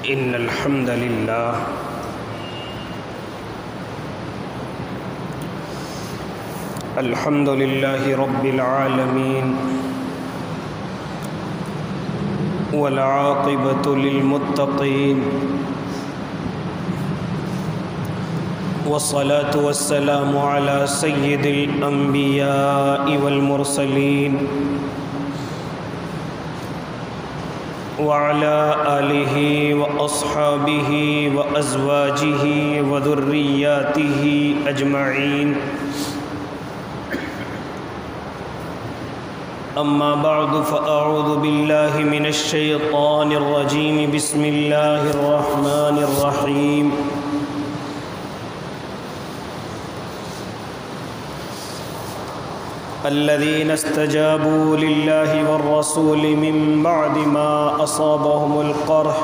إن الحمد لله رب العالمين والعاقبة للمتقين والصلاة والسلام على سيد الأنبياء والمرسلين وعلى آله وأصحابه وأزواجه وذرياته أجمعين أما بعد فأعوذ بالله من الشيطان الرجيم بسم الله الرحمن الرحيم الذين استجابوا لله والرسول من بعد ما أصابهم القرح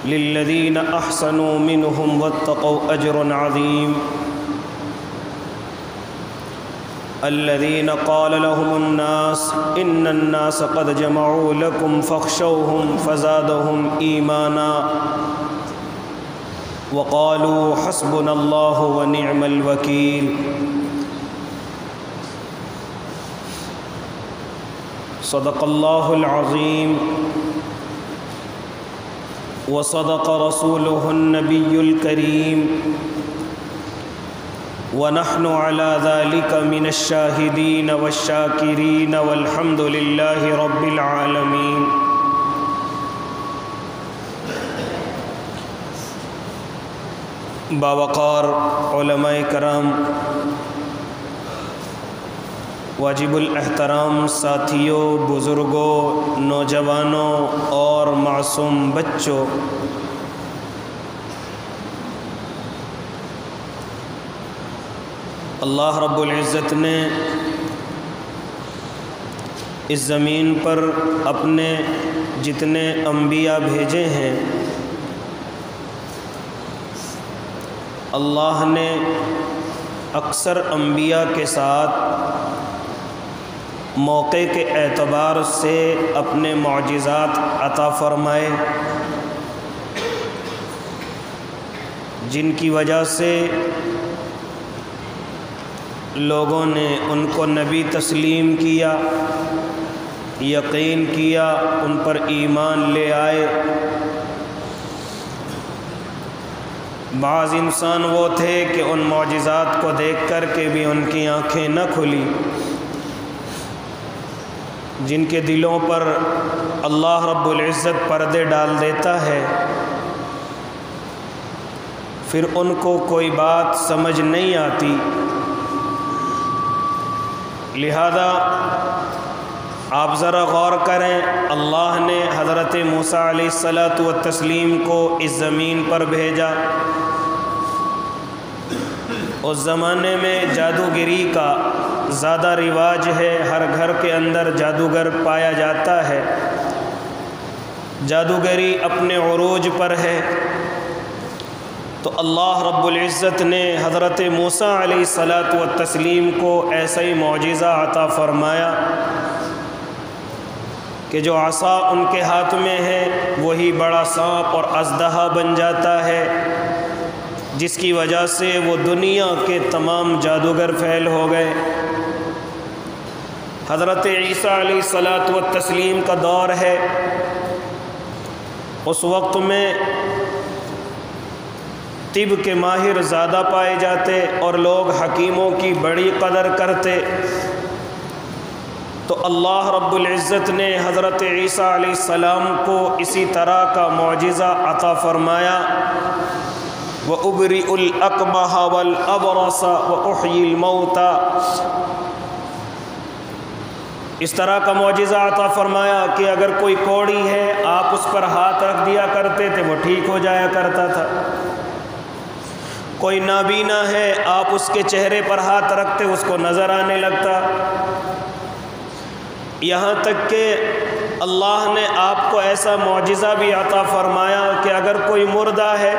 للذين أحسنوا منهم واتقوا أجر عظيم الذين قال لهم الناس إن الناس قد جمعوا لكم فاخشوهم فزادهم إيمانا وقالوا حسبنا الله ونعم الوكيل صدق الله العظيم وصدق رسوله النبي الكريم ونحن على ذلك من الشاهدين والشاكرين والحمد لله رب العالمين باوقار علماء کرام، واجب الاحترام ساتھیوں، بزرگوں، نوجوانوں اور معصوم بچوں، اللہ رب العزت نے اس زمین پر اپنے جتنے انبیاء بھیجے ہیں، اللہ نے اکثر انبیاء کے ساتھ موقع کے اعتبار سے اپنے معجزات عطا فرمائے، جن کی وجہ سے لوگوں نے ان کو نبی تسلیم کیا، یقین کیا، ان پر ایمان لے آئے۔ بعض انسان وہ تھے کہ ان معجزات کو دیکھ کر کے بھی ان کی آنکھیں نہ کھلی، جن کے دلوں پر اللہ رب العزت پردے ڈال دیتا ہے، پھر ان کو کوئی بات سمجھ نہیں آتی۔ لہذا آپ ذرا غور کریں، اللہ نے حضرت موسیٰ علیہ السلام کو اس زمین پر بھیجا۔ اس زمانے میں جادوگری کا زیادہ رواج ہے، ہر گھر کے اندر جادوگر پایا جاتا ہے، جادوگری اپنے عروج پر ہے۔ تو اللہ رب العزت نے حضرت موسیٰ علیہ السلام کو ایسا ہی معجزہ عطا فرمایا کہ جو عصا ان کے ہاتھ میں ہے وہی بڑا سانپ اور اژدہا بن جاتا ہے، جس کی وجہ سے وہ دنیا کے تمام جادوگر فیل ہو گئے۔ حضرت عیسیٰ علیہ السلام کا دور ہے، اس وقت میں طب کے ماہر زیادہ پائے جاتے اور لوگ حکیموں کی بڑی قدر کرتے۔ تو اللہ رب العزت نے حضرت عیسیٰ علیہ السلام کو اسی طرح کا معجزہ عطا فرمایا، وَأُبْرِئُ الْأَكْمَحَ وَالْأَبْرَصَ وَأُحْيِي الْمَوْتَى، اس طرح کا معجزہ عطا فرمایا کہ اگر کوئی کوڑی ہے آپ اس پر ہاتھ رکھ دیا کرتے تھے، وہ ٹھیک ہو جایا کرتا تھا۔ کوئی نابینا ہے آپ اس کے چہرے پر ہاتھ رکھتے، اس کو نظر آنے لگتا۔ یہاں تک کہ اللہ نے آپ کو ایسا معجزہ بھی عطا فرمایا کہ اگر کوئی مردہ ہے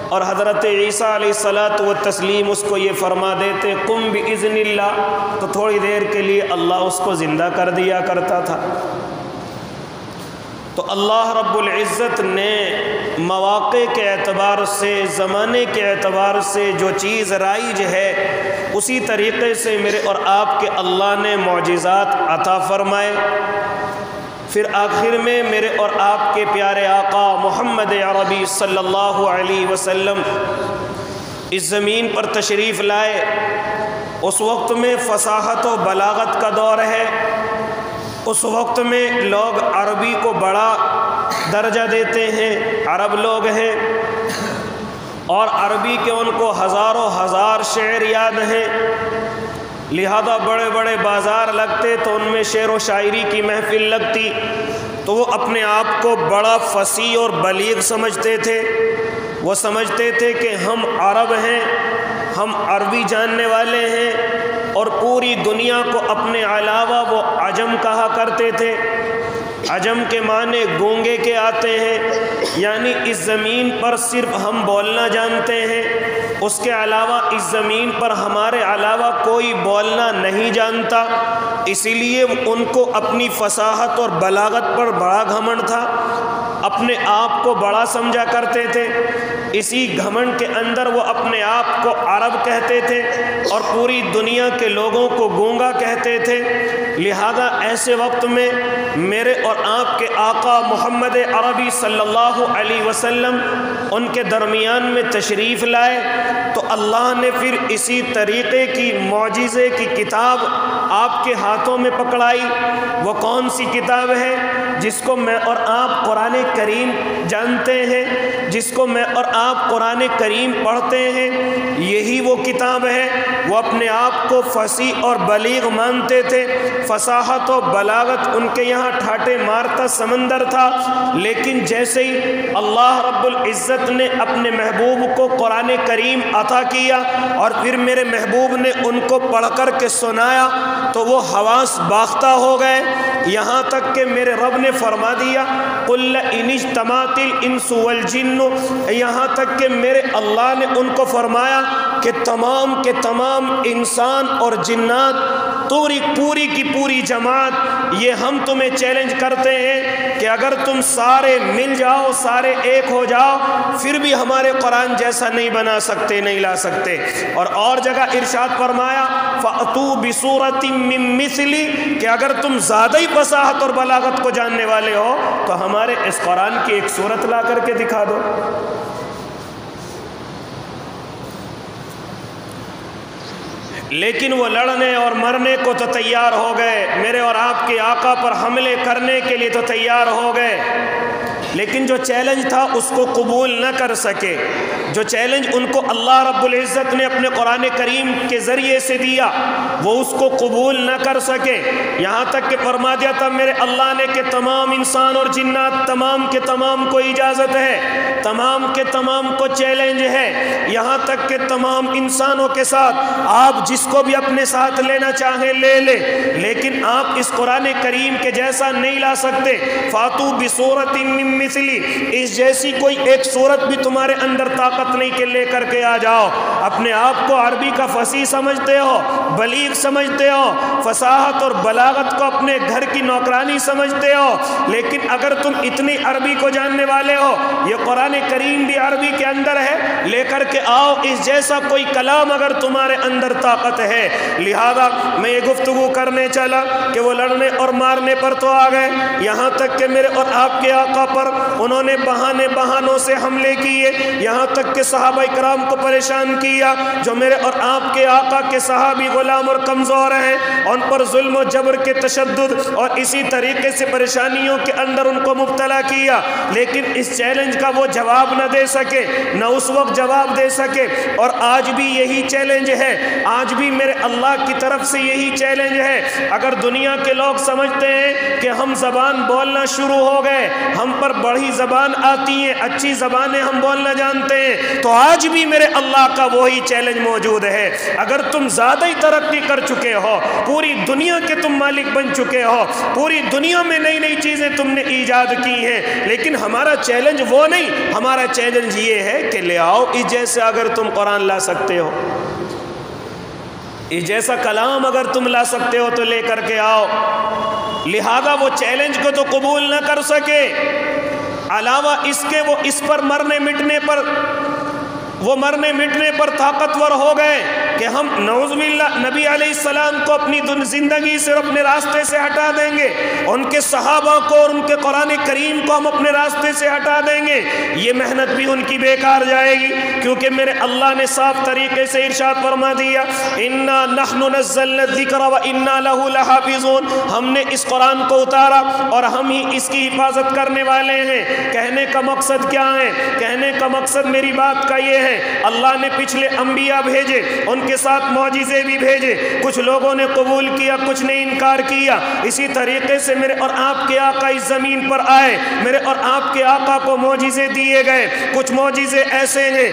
اور حضرت عیسیٰ علیہ السلام اس کو یہ فرما دیتے قم باذن اللہ، تو تھوڑی دیر کے لیے اللہ اس کو زندہ کر دیا کرتا تھا۔ تو اللہ رب العزت نے مواقع کے اعتبار سے، زمانے کے اعتبار سے جو چیز رائج ہے اسی طریقے سے میرے اور آپ کے اللہ نے معجزات عطا فرمائے۔ پھر آخر میں میرے اور آپ کے پیارے آقا محمد عربی صلی اللہ علیہ وسلم اس زمین پر تشریف لائے۔ اس وقت میں فصاحت و بلاغت کا دور ہے، اس وقت میں لوگ عربی کو بڑا درجہ دیتے ہیں، عرب لوگ ہیں اور عربی کے ان کو ہزاروں ہزار شعر یاد ہیں، لہذا بڑے بڑے بازار لگتے تو ان میں شعر و شاعری کی محفل لگتی تو وہ اپنے آپ کو بڑا فصیح اور بلیغ سمجھتے تھے۔ وہ سمجھتے تھے کہ ہم عرب ہیں، ہم عربی جاننے والے ہیں، اور پوری دنیا کو اپنے علاوہ وہ عجم کہا کرتے تھے۔ عجم کے معنی گونگے کے آتے ہیں، یعنی اس زمین پر صرف ہم بولنا جانتے ہیں، اس کے علاوہ اس زمین پر ہمارے علاوہ کوئی بولنا نہیں جانتا۔ اسی لیے ان کو اپنی فصاحت اور بلاغت پر بڑا گھمنڈ تھا، اپنے آپ کو بڑا سمجھا کرتے تھے۔ اسی گھمنڈ کے اندر وہ اپنے آپ کو عرب کہتے تھے اور پوری دنیا کے لوگوں کو گونگا کہتے تھے۔ لہذا ایسے وقت میں میرے اور آپ کے آقا محمد عربی صلی اللہ علیہ وسلم ان کے درمیان میں تشریف لائے تو اللہ نے پھر اسی طریقے کی معجزے کی کتاب آپ کے ہاتھوں میں پکڑائی۔ وہ کون سی کتاب ہے جس کو میں اور آپ قرآن کریم جانتے ہیں، جس کو میں اور آپ قرآن کریم پڑھتے ہیں؟ یہی وہ کتاب ہے۔ وہ اپنے آپ کو فصیح اور بلیغ مانتے تھے، فصاحت و بلاغت ان کے یہاں ٹھاٹے مارتا سمندر تھا، لیکن جیسے ہی اللہ رب العزت نے اپنے محبوب کو قرآن کریم عطا کیا اور پھر میرے محبوب نے ان کو پڑھ کر کے سنایا تو وہ حواس باختہ ہو گئے، یہاں تک کہ میرے رب نے فرما دیا قُلْ إِنِ اجْتَمَعَتِ الْإِنسُ وَالْجِنُّ، یہاں تک کہ میرے اللہ نے ان کو فرمایا کہ تمام کے تمام انسان اور جنات، پوری کی پوری جماعت، یہ ہم تمہیں چیلنج کرتے ہیں کہ اگر تم سارے مل جاؤ، سارے ایک ہو جاؤ، پھر بھی ہمارے قرآن جیسا نہیں بنا سکتے، نہیں لا سکتے۔ اور جگہ ارشاد فرمایا فَأْتُوا بِسُورَةٍ مِّن مِّثْلِهِ، کہ اگر تم زیادہ ہی فصاحت اور بلاغت کو جاننے والے ہو تو ہمارے اس قرآن کی ایک سورت لا کر کے دکھا دو۔ لیکن وہ لڑنے اور مرنے کو تو تیار ہو گئے، میرے اور آپ کے آقا پر حملے کرنے کے لیے تو تیار ہو گئے، لیکن جو چیلنج تھا اس کو قبول نہ کر سکے۔ جو چیلنج ان کو اللہ رب العزت نے اپنے قرآن کریم کے ذریعے سے دیا وہ اس کو قبول نہ کر سکے، یہاں تک کہ فرما دیا تھا میرے اللہ نے کہ تمام انسان اور جنات، تمام کے تمام کو اجازت ہے، تمام کے تمام کو چیلنج ہے، یہاں تک کہ تمام انسانوں کے ساتھ آپ جس کو بھی اپنے ساتھ لینا چاہیں لے لے، لیکن آپ اس قرآن کریم کے جیسا نہیں لا سکتے۔ فاتو بصورت من مثلی، اس جیسی کوئی ایک صورت بھی تمہارے اندر طاقت نہیں کہ لے کر کے آ جاؤ۔ اپنے آپ کو عربی کا فصیح سمجھتے ہو، بلیغ سمجھتے ہو، فصاحت اور بلاغت کو اپنے گھر کی نوکرانی سمجھتے ہو، لیکن اگر تم اتنی عربی کو جاننے والے ہو، یہ قرآن کریم بھی عربی کے اندر ہے، لے کر کے آؤ اس جیسا کوئی کلام اگر تمہارے اندر طاقت ہے۔ لہذا میں یہ گفتگو کرنے چلا کہ وہ لڑنے اور مارنے پر تو آ گئے، یہاں تک کہ میرے اور آپ کے آقا پر انہوں نے بہانوں سے حملے کیے، یہاں تک کہ صحابہ کرام کو پریشان کیا۔ جو میرے اور آپ کے آقا کے صحابی غلام اور کمزور ہیں ان پر ظلم و جبر کے تشدد اور اسی طریقے سے پریشانیوں کے اندر ان کو مبتلا کیا، لیکن اس چیلنج کا وہ جواب نہ دے سکے، نہ اس وقت جواب دے سکے، اور آج بھی یہی چیلنج ہے، آج بھی میرے اللہ کی طرف سے یہی چیلنج ہے۔ اگر دنیا کے لوگ سمجھتے ہیں کہ ہم زبان بولنا شروع ہو گئے، ہم پر بڑی زبان آتی ہیں، اچھی زبانیں ہم بولنا جانتے ہیں، تو آج بھی میرے اللہ کا وہی چیلنج موجود ہے۔ اگر تم زیادہ ہی ترقی کر چکے ہو، پوری دنیا کے تم مالک بن چکے ہو، پوری دنیا میں نئی نئی چیزیں تم نے ایجاد کی ہیں، لیکن ہمارا چیلنج وہ نہیں، ہمارا چیلنج یہ ہے کہ لے آؤ اس جیسے اگر تم قرآن لا سکتے ہو، اس جیسا کلام اگر تم لا سکتے ہو تو لے کر کے آؤ۔ لہذا وہ چیلنج کو تو قبول نہ کر سکے، علاوہ اس کے وہ اس پر مرنے مٹنے پر طاقتور ہو گئے کہ ہم نعوذ باللہ نبی علیہ السلام کو اپنی زندگی سے اور اپنے راستے سے ہٹا دیں گے، ان کے صحابہ کو اور ان کے قرآن کریم کو ہم اپنے راستے سے ہٹا دیں گے، یہ محنت بھی ان کی بیکار جائے گی، کیونکہ میرے اللہ نے صاف طریقے سے ارشاد فرما دیا انا نحن نزلنا الذکر وانا لہ لحافظون، ہم نے اس قرآن کو اتارا اور ہم ہی اس کی حفاظت کرنے والے ہیں۔ کہنے کا مقصد کیا ہے؟ کہنے کا مقصد میری بات کا یہ ہے اللہ نے پچھلے انبیاء بھیجے، ان کے ساتھ معجزے بھی بھیجے، کچھ لوگوں نے قبول کیا، کچھ نے انکار کیا، اسی طریقے سے میرے اور آپ کے آقا اس زمین پر آئے، میرے اور آپ کے آقا کو معجزے دیے گئے، کچھ معجزے ایسے ہیں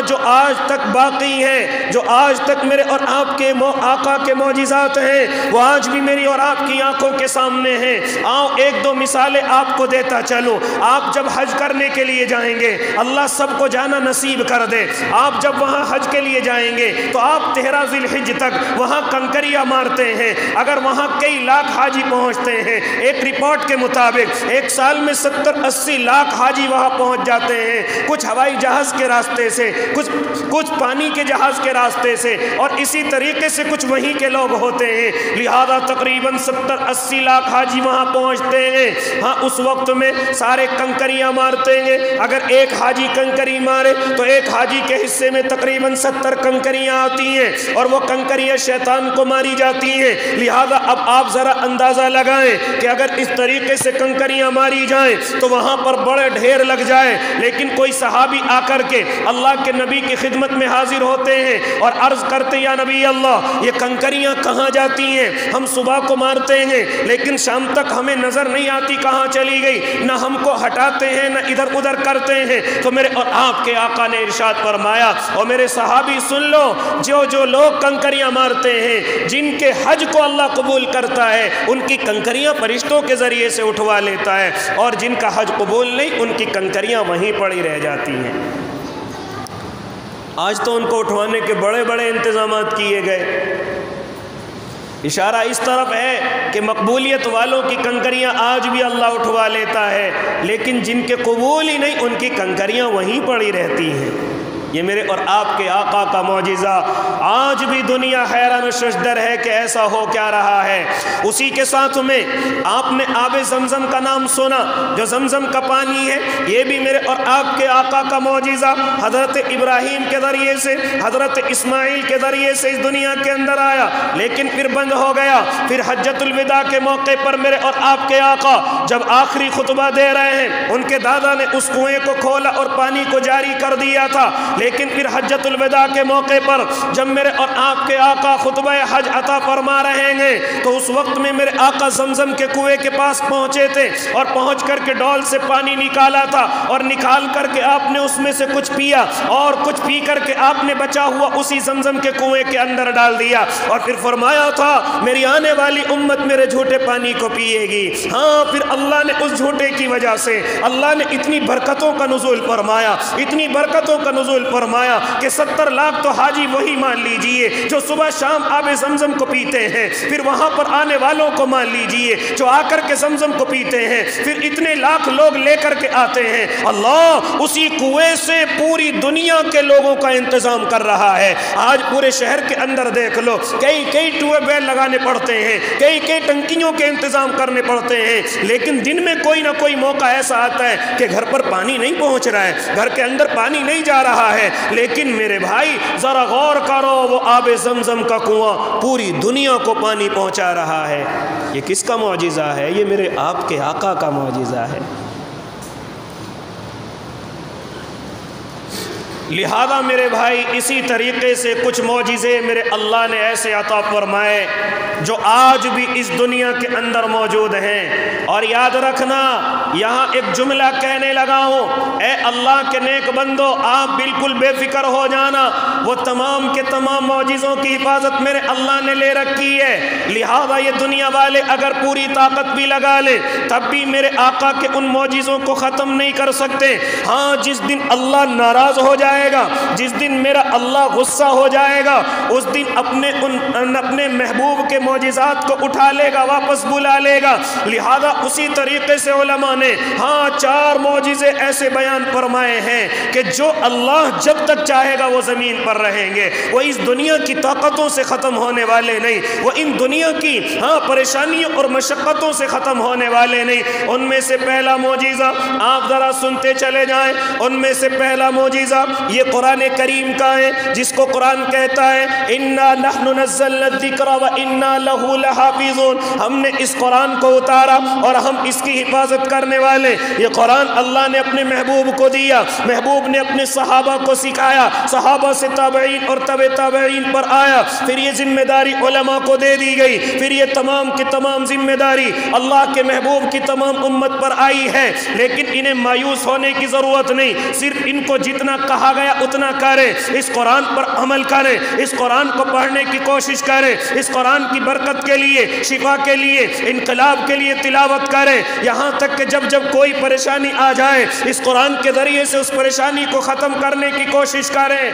جو آج تک باقی ہیں، جو آج تک میرے اور آپ کے آقا کے معجزات ہیں وہ آج بھی میری اور آپ کی آنکھوں کے سامنے ہیں۔ آؤ ایک دو مثالیں آپ کو دیتا چلوں۔ آپ جب حج کرنے کے لیے جائیں گے، اللہ سب کو جانا نصیب کر دے، آپ جب وہاں حج کے لیے جائیں گے تو آپ 13 ذی الحج تک وہاں کنکریاں مارتے ہیں، اگر وہاں کئی لاکھ حاجی پہنچتے ہیں، ایک رپورٹ کے مطابق ایک سال میں 70-80 لاکھ حاجی وہاں پہنچ جاتے ہیں، کچھ ہوائی جہاز کے راستے سے، کچھ پانی کے جہاز کے راستے سے، اور اسی طریقے سے کچھ وہیں کے لوگ ہوتے ہیں، لہذا تقریباً 70-80 لاکھ حاجی وہاں پہنچتے ہیں۔ ہاں اس وقت میں سارے کنکریاں مارتے ہیں، اگر ایک حاجی کنکری مارے تو ایک حاجی کے حصے میں تقریباً 70 کنکریاں آتی ہیں اور وہ کنکریاں شیطان کو ماری جاتی ہیں۔ لہذا اب آپ ذرا اندازہ لگائیں کہ اگر اس طریقے سے کنکریاں ماری جائیں تو وہاں پر بڑے ڈھیر لگ جائے، لیکن کوئی صحابی آ کر کے اللہ کے نبی کی خدمت میں حاضر ہوتے ہیں اور عرض کرتے یا نبی اللہ یہ کنکریاں کہاں جاتی ہیں؟ ہم صبح کو مارتے ہیں لیکن شام تک ہمیں نظر نہیں آتی کہاں چلی گئی، نہ ہم کو ہٹاتے ہیں نہ ادھر ادھر کرتے ہیں۔ تو میرے اور آپ کے آقا نے ارشاد فرمایا اور میرے صحابی سن لو، جو لوگ کنکریاں مارتے ہیں جن کے حج کو اللہ قبول کرتا ہے ان کی کنکریاں فرشتوں کے ذریعے سے اٹھوا لیتا ہے، اور جن کا حج قبول نہیں ان کی کنکریاں وہیں پڑی رہ جاتی ہیں۔ آج تو ان کو اٹھوانے کے بڑے بڑے انتظامات کیے گئے، اشارہ اس طرف ہے کہ مقبولیت والوں کی کنکریاں آج بھی اللہ اٹھوا لیتا ہے، لیکن جن کے قبول ہی نہیں ان کی کنکریاں وہیں پڑی رہتی ہیں۔ یہ میرے اور آپ کے آقا کا معجزہ، آج بھی دنیا حیران و ششدر ہے کہ ایسا ہو کیا رہا ہے۔ اسی کے ساتھ میں آپ نے آب زمزم کا نام سنا، جو زمزم کا پانی ہے، یہ بھی میرے اور آپ کے آقا کا معجزہ، حضرت ابراہیم کے ذریعے سے، حضرت اسماعیل کے ذریعے سے اس دنیا کے اندر آیا، لیکن پھر بند ہو گیا۔ پھر حجۃ الوداع کے موقع پر میرے اور آپ کے آقا جب آخری خطبہ دے رہے ہیں، ان کے دادا نے اس کنویں کو کھولا اور پانی کو جاری کر دیا تھا، لیکن پھر حجۃ الوداع کے موقع پر جب میرے اور آپ کے آقا خطبہ حج عطا فرما رہے ہیں تو اس وقت میں میرے آقا زمزم کے کنویں کے پاس پہنچے تھے اور پہنچ کر کے ڈول سے پانی نکالا تھا، اور نکال کر کے آپ نے اس میں سے کچھ پیا اور کچھ پی کر کے آپ نے بچا ہوا اسی زمزم کے کنویں کے اندر ڈال دیا، اور پھر فرمایا تھا میری آنے والی امت میرے جھوٹے پانی کو پیے گی۔ ہاں پھر اللہ نے اس جھوٹے کی وجہ سے اللہ نے اتنی برکتوں کا نزول فرمایا، اتنی برکتوں کا نزول فرمایا کہ 70 لاکھ تو حاجی وہی مان لیجئے جو صبح شام آب زمزم کو پیتے ہیں، پھر وہاں پر آنے والوں کو مان لیجئے جو آ کر کے زمزم کو پیتے ہیں، پھر اتنے لاکھ لوگ لے کر کے آتے ہیں۔ اللہ اسی کنویں سے پوری دنیا کے لوگوں کا انتظام کر رہا ہے۔ آج پورے شہر کے اندر دیکھ لو، کئی ٹیوب ویل لگانے پڑتے ہیں، کئی ٹنکیوں کے انتظام کرنے پڑتے ہیں، لیکن دن میں کوئی نہ کوئی موقع ایسا آتا ہے کہ گھر پر پانی نہیں پہنچ رہا ہے، گھر کے اندر پانی نہیں جا رہا ہے، لیکن میرے بھائی ذرا غور کرو، وہ آب زمزم کا کنواں پوری دنیا کو پانی پہنچا رہا ہے۔ یہ کس کا معجزہ ہے؟ یہ میرے آپ کے آقا کا معجزہ ہے۔ لہذا میرے بھائی اسی طریقے سے کچھ معجزے میرے اللہ نے ایسے عطا فرمائے جو آج بھی اس دنیا کے اندر موجود ہیں۔ اور یاد رکھنا، یہاں ایک جملہ کہنے لگا ہوں، اے اللہ کے نیک بندو آپ بالکل بے فکر ہو جانا، وہ تمام کے تمام معجزوں کی حفاظت میرے اللہ نے لے رکھی ہے۔ لہذا یہ دنیا والے اگر پوری طاقت بھی لگا لیں تب بھی میرے آقا کے ان معجزوں کو ختم نہیں کر سکتے۔ ہاں جس دن اللہ ناراض ہو جائے جائے گا، جس دن میرا اللہ غصہ ہو جائے گا، اس دن اپنے محبوب کے معجزات کو اٹھا لے گا، واپس بلا لے گا۔ لہذا اسی طریقے سے علماء نے 4 معجزے ایسے بیان فرمائے ہیں کہ جو اللہ جب تک چاہے گا وہ زمین پر رہیں گے، وہ اس دنیا کی طاقتوں سے ختم ہونے والے نہیں، وہ ان دنیا کی پریشانیوں اور مشقتوں سے ختم ہونے والے نہیں۔ ان میں سے پہلا معجزہ آپ ذرا سنتے چلے جائیں، ان میں سے پہلا معجزہ یہ قرآن کریم کا ہے، جس کو قرآن کہتا ہے اِنَّا نَحْنُ نَزَّلْنَا الذِّكْرَ وَإِنَّا لَهُ لَحَافِظُونَ، ہم نے اس قرآن کو اتارا اور ہم اس کی حفاظت کرنے والے۔ یہ قرآن اللہ نے اپنے محبوب کو دیا، محبوب نے اپنے صحابہ کو سکھایا، صحابہ سے تابعین اور تبع تابعین پر آیا، پھر یہ ذمہ داری علماء کو دے دی گئی، پھر یہ تمام کی تمام ذمہ داری اللہ کے محبوب کی تمام امت پر آئی ہے۔ لیکن انہیں مایوس ہونے کی ضرورت نہیں، صرف ان کو جتنا کہا گیا اتنا کریں، اس قرآن پر عمل کریں، اس قرآن کو پڑھنے کی کوشش کریں، اس قرآن کی برکت کے لیے، شفا کے لیے، انقلاب کے لیے تلاوت کریں، یہاں تک کہ جب کوئی پریشانی آ جائے اس قرآن کے ذریعے سے اس پریشانی کو ختم کرنے کی کوشش کریں۔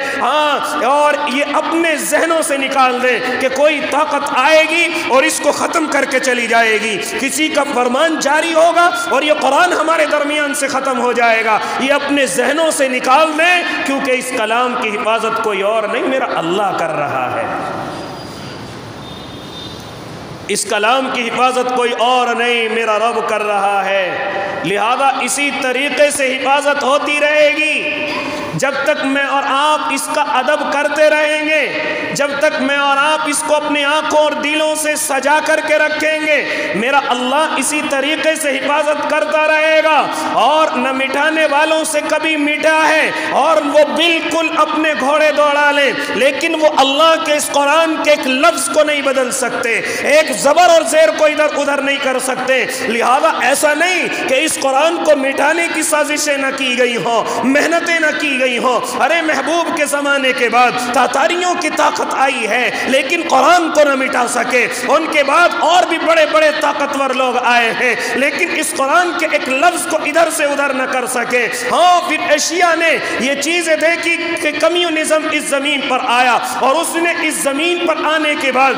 اور یہ اپنے ذہنوں سے نکال دیں کہ کوئی طاقت آئے گی اور اس کو ختم کر کے چلی جائے گی، کسی کا فرمان جاری ہوگا اور یہ قرآن ہمارے درمیان سے ختم ہو جائے گا، یہ اپنے ذہنوں سے نکال دیں، کیونکہ اس کلام کی حفاظت کوئی اور نہیں، میرا اللہ کر رہا ہے۔ اس کلام کی حفاظت کوئی اور نہیں، میرا رب کر رہا ہے۔ لہذا اسی طریقے سے حفاظت ہوتی رہے گی جب تک میں اور آپ اس کا ادب کرتے رہیں گے، جب تک میں اور آپ اس کو اپنی آنکھوں اور دلوں سے سجا کر کے رکھیں گے، میرا اللہ اسی طریقے سے حفاظت کرتا رہے گا۔ اور نہ مٹانے والوں سے کبھی مٹا ہے، اور وہ بالکل اپنے گھوڑے دوڑا لیں، لیکن وہ اللہ کے اس قرآن کے ایک لفظ کو نہیں بدل سکتے، ایک زبر اور زیر کو ادھر ادھر نہیں کر سکتے۔ لہذا ایسا نہیں کہ اس قرآن کو مٹانے کی سازشیں نہ کی گئی ہوں، محنتیں نہ کی گئی ہوں۔ ارے محبوب کے زمانے کے بعد تاتاریوں کی طاقت آئی ہے لیکن قرآن کو نہ مٹا سکے، ان کے بعد اور بھی بڑے بڑے طاقتور لوگ آئے ہیں لیکن اس قرآن کے ایک لفظ کو ادھر سے ادھر نہ کر سکے۔ پھر ایشیا نے یہ چیزیں دیکھی کہ کمیونزم اس زمین پر آیا، اور اس نے اس زمین پر آنے کے بعد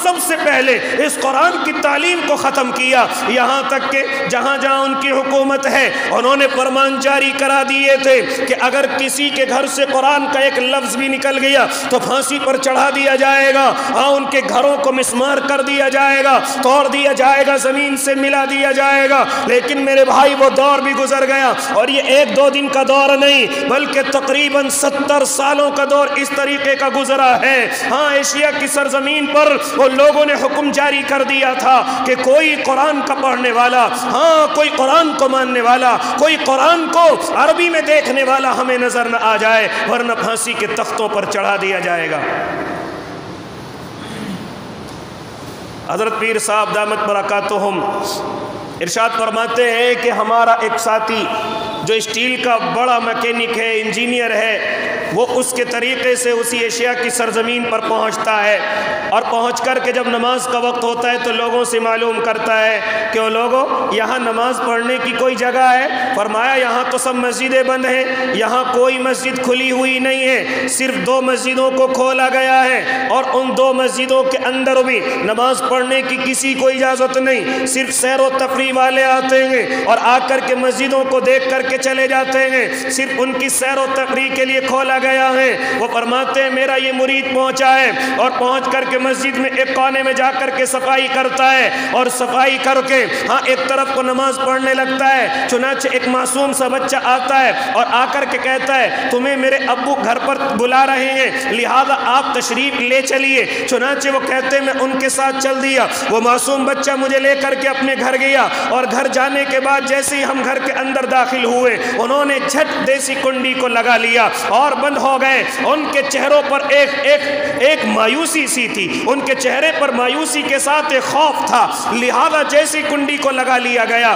سب سے پہلے اس قرآن کی تعلیم کو ختم کیا، یہاں تک کہ جہاں جہاں ان کی حکومت ہے انہوں نے فرمان جاری کرا دیے تھے کہ اگر کسی کے گھر سے قرآن کا ایک لفظ بھی نکل گیا تو پھانسی پر چڑھا دیا جائے گا، ان کے گھروں کو مسمار کر دیا جائے گا، توڑ دیا جائے گا، زمین سے ملا دیا جائے گا۔ لیکن میرے بھائی وہ دور بھی گزر گیا، اور یہ 1-2 دن کا دور نہیں بلکہ تقریباً 70 سالوں کا دور اس طریقے کا گزرا ہے۔ ایشیا کی سرزمین پر وہ لوگوں نے حکم جاری کر دیا تھا کہ کوئی قرآن کا پڑھنے والا، کوئی قرآن کو ماننے والا، کوئی قرآن کو عربی میں دیکھنے والا ہمیں نظر نہ آ جائے، ورنہ پھانسی کے تختوں پر چڑھا دیا جائے گا۔ حضرت پیر صاحب دامت برکاتہم ارشاد فرماتے ہیں کہ ہمارا ایک ساتھی جو اسٹیل کا بڑا میکینک ہے، انجینئر ہے، وہ اس کے طریقے سے اسی ایشیا کی سرزمین پر پہنچتا ہے، اور پہنچ کر کے جب نماز کا وقت ہوتا ہے تو لوگوں سے معلوم کرتا ہے کہ وہ لوگوں یہاں نماز پڑھنے کی کوئی جگہ ہے؟ فرمایا یہاں تو سب مسجدیں بند ہیں، یہاں کوئی مسجد کھلی ہوئی نہیں ہے، صرف 2 مسجدوں کو کھولا گیا ہے، اور ان 2 مسجدوں کے اندر بھی نماز پڑھنے کی کسی کو اجازت نہیں، صرف سیر و تفریح والے آتے ہیں اور آ کر کے مسجدوں کو دیکھ کر کے چلے جاتے ہیں، صرف ان کی سیر و تفریح کے لیے کھولا گیا ہے۔ وہ فرماتے ہیں میرا یہ مرید پہنچا ہے اور پہنچ کر کے مسجد میں ایک کونے میں جا کر کے صفائی کرتا ہے، اور صفائی کر کے ایک طرف کو نماز پڑھنے لگتا ہے۔ چنانچہ ایک معصوم سا بچہ آتا ہے اور آ کر کے کہتا ہے تمہیں میرے ابو گھر پر بلا رہے ہیں، لہذا آپ تشریف لے چلیے۔ چنانچہ وہ کہتے ہیں میں ان کے ساتھ چل دیا، وہ معصوم بچہ مجھے لے کر کے اپنے گھر گیا، اور گھر جانے کے بعد جیسے ہی ہم گھر کے اندر داخل ہوئے انہوں نے جھٹ دیسی کنڈی کو لگا لیا اور بند ہو گئے۔ ان کے چہروں پر ایک مایوسی سی تھی، ان کے چہرے پر مایوسی کے ساتھ ایک خوف تھا، لہذا جیسی کنڈی کو لگا لیا گیا۔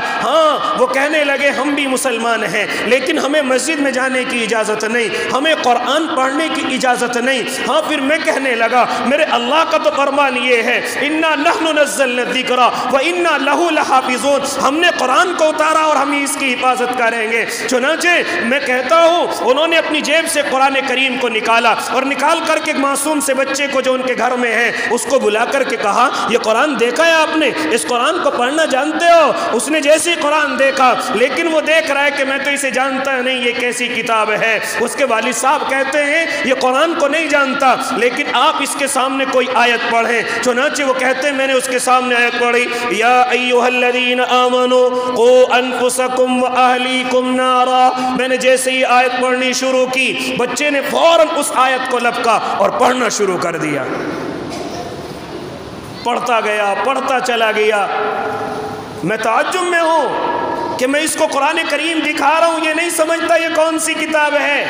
وہ کہنے لگے ہم بھی مسلمان ہیں لیکن ہمیں مسجد میں جانے کی اجازت نہیں، ہمیں قرآن پڑھنے کی اجازت نہیں۔ پھر میں کہنے لگا میرے اللہ کا تو فرمان یہ ہے اِنَّا نَحْنُ نَزَّلْنَا الذِّكْرَ وَإِنَّا لَهُ لَحَافِظُونَ، ہم نے قرآن کو اتارا اور ہم اس کی حفاظت کریں گے۔ چنانچہ میں کہتا ہوں انہوں نے اپنی جیب سے قرآن کریم کو نکالا اور نکال کر کے معصوم سے بچے کو جو ان کے گھر میں ہے اس کو بلا کر کے کہا یہ قرآن دیکھا ہے آپ نے؟ اس قرآن کو پڑھنا جانتے ہو؟ اس نے جیسے قرآن دیکھا لیکن وہ دیکھ رہا ہے کہ میں تو اسے جانتا نہیں، یہ کیسی کتاب ہے۔ اس کے والد صاحب کہتے ہیں یہ قرآن کو نہیں جانتا لیکن آپ اس کے سامنے کوئی آیت پڑھیں۔ چنانچہ وہ کہتے ہیں میں نے اس کے سامنے آیت پڑھی، یا ایھا الذین آمنوا قوا انفسکم واہلیکم نارا۔ میں نے جیسے ہی آیت پڑھنی شروع کی بچے نے فوراً اس آیت کو لپکا اور پڑھنا شروع کر دیا، پڑھتا گیا، پڑھتا چلا گیا۔ میں تعجب میں ہوں کہ میں اس کو قرآن کریم دکھا رہا ہوں، یہ نہیں سمجھتا یہ کون سی کتاب ہے۔